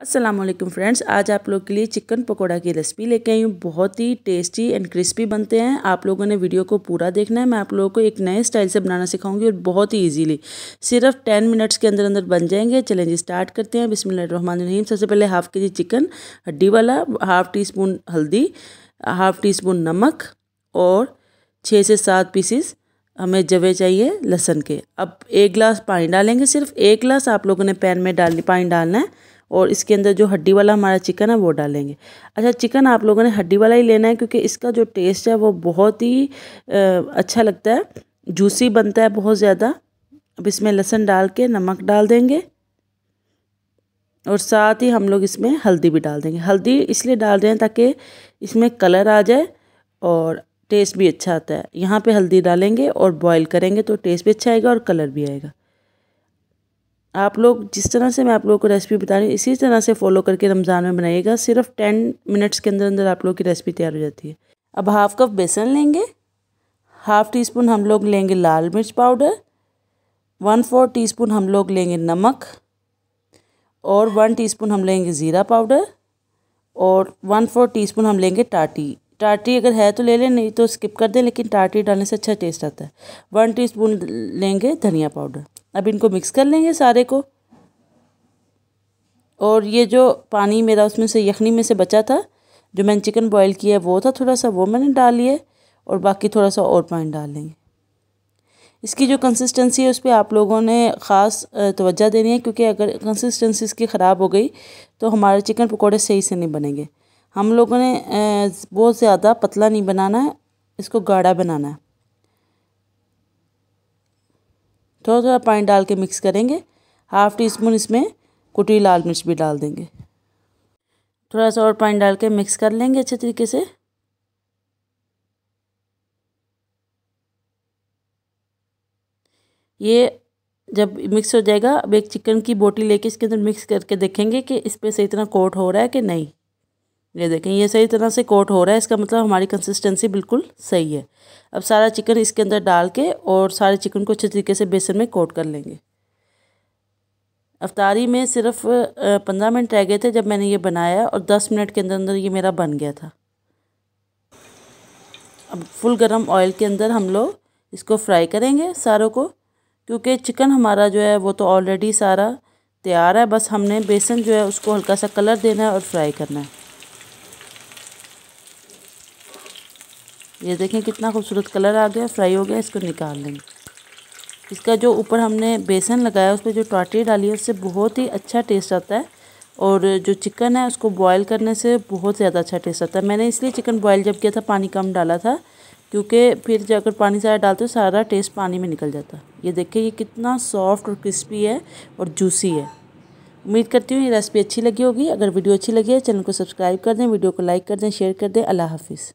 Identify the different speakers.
Speaker 1: अस्सलाम वालेकुम फ्रेंड्स, आज आप लोग के लिए चिकन पकोड़ा की रेसिपी लेके आई हूँ। बहुत ही टेस्टी एंड क्रिस्पी बनते हैं। आप लोगों ने वीडियो को पूरा देखना है। मैं आप लोगों को एक नए स्टाइल से बनाना सिखाऊंगी और बहुत ही इजीली सिर्फ 10 मिनट्स के अंदर अंदर बन जाएंगे। चलें जी स्टार्ट करते हैं। बिस्मिल्लाहिर्रहमानिर्रहीम। सबसे पहले हाफ़ के जी चिकन हड्डी वाला, हाफ़ टी स्पून हल्दी, हाफ़ टी स्पून नमक और 6 से 7 पीसीस हमें जवे चाहिए लहसुन के। अब 1 गिलास पानी डालेंगे। सिर्फ 1 गिलास आप लोगों ने पैन में पानी डालना है और इसके अंदर जो हड्डी वाला हमारा चिकन है वो डालेंगे। अच्छा, चिकन आप लोगों ने हड्डी वाला ही लेना है क्योंकि इसका जो टेस्ट है वो बहुत ही अच्छा लगता है, जूसी बनता है बहुत ज़्यादा। अब इसमें लहसुन डाल के नमक डाल देंगे और साथ ही हम लोग इसमें हल्दी भी डाल देंगे। हल्दी इसलिए डाल रहे हैं ताकि इसमें कलर आ जाए और टेस्ट भी अच्छा आता है। यहाँ पे हल्दी डालेंगे और बॉईल करेंगे तो टेस्ट भी अच्छा आएगा और कलर भी आएगा। आप लोग जिस तरह से मैं आप लोगों को रेसिपी बता रही हूँ इसी तरह से फॉलो करके रमज़ान में बनाइएगा। सिर्फ 10 मिनट्स के अंदर अंदर आप लोगों की रेसिपी तैयार हो जाती है। अब हाफ़ कप बेसन लेंगे, हाफ़ टी स्पून हम लोग लेंगे लाल मिर्च पाउडर, 1/4 टीस्पून हम लोग लेंगे नमक और 1 टीस्पून हम लेंगे ज़ीरा पाउडर और 1/4 टीस्पून हम लेंगे टाटी अगर है तो ले लें, नहीं तो स्किप कर दें, लेकिन टाटी डालने से अच्छा टेस्ट आता है। 1 टीस्पून लेंगे धनिया पाउडर। अब इनको मिक्स कर लेंगे सारे को। और ये जो पानी मेरा उसमें से यखनी में से बचा था, जो मैंने चिकन बॉईल किया है वो था थोड़ा सा, वो मैंने डाल लिया और बाकी थोड़ा सा और पानी डाल लेंगे। इसकी जो कंसिस्टेंसी है उस पर आप लोगों ने ख़ास तवज्जो देनी है क्योंकि अगर कंसिस्टेंसी इसकी ख़राब हो गई तो हमारे चिकन पकोड़े सही से नहीं बनेंगे। हम लोगों ने बहुत ज़्यादा पतला नहीं बनाना है, इसको गाढ़ा बनाना है। थोड़ा थोड़ा पानी डाल के मिक्स करेंगे। हाफ़ टी स्पून इसमें कुटी लाल मिर्च भी डाल देंगे। थोड़ा सा और पानी डाल के मिक्स कर लेंगे अच्छे तरीके से। ये जब मिक्स हो जाएगा, अब एक चिकन की बोटी लेके इसके अंदर मिक्स करके देखेंगे कि इस पर सही तरह कोट हो रहा है कि नहीं। ये देखें, ये सही तरह से कोट हो रहा है, इसका मतलब हमारी कंसिस्टेंसी बिल्कुल सही है। अब सारा चिकन इसके अंदर डाल के और सारे चिकन को अच्छे तरीके से बेसन में कोट कर लेंगे। अफ्तारी में सिर्फ 15 मिनट रह गए थे जब मैंने ये बनाया और 10 मिनट के अंदर अंदर ये मेरा बन गया था। अब फुल गरम ऑयल के अंदर हम लोग इसको फ्राई करेंगे सारों को, क्योंकि चिकन हमारा जो है वो तो ऑलरेडी सारा तैयार है। बस हमने बेसन जो है उसको हल्का सा कलर देना है और फ्राई करना है। ये देखें कितना खूबसूरत कलर आ गया, फ्राई हो गया। इसको निकाल लेंगे। इसका जो ऊपर हमने बेसन लगाया उस पर जो टाटी डाली है उससे बहुत ही अच्छा टेस्ट आता है और जो चिकन है उसको बॉईल करने से बहुत ज़्यादा अच्छा टेस्ट आता है। मैंने इसलिए चिकन बॉईल जब किया था पानी कम डाला था, क्योंकि फिर जब अगर पानी ज़्यादा डालते तो सारा टेस्ट पानी में निकल जाता। ये देखिए ये कितना सॉफ्ट और क्रिस्पी है और जूसी है। उम्मीद करती हूँ ये रेसिपी अच्छी लगी होगी। अगर वीडियो अच्छी लगी है चैनल को सब्सक्राइब कर दें, वीडियो को लाइक कर दें, शेयर कर दें। अल्लाह हाफिज़।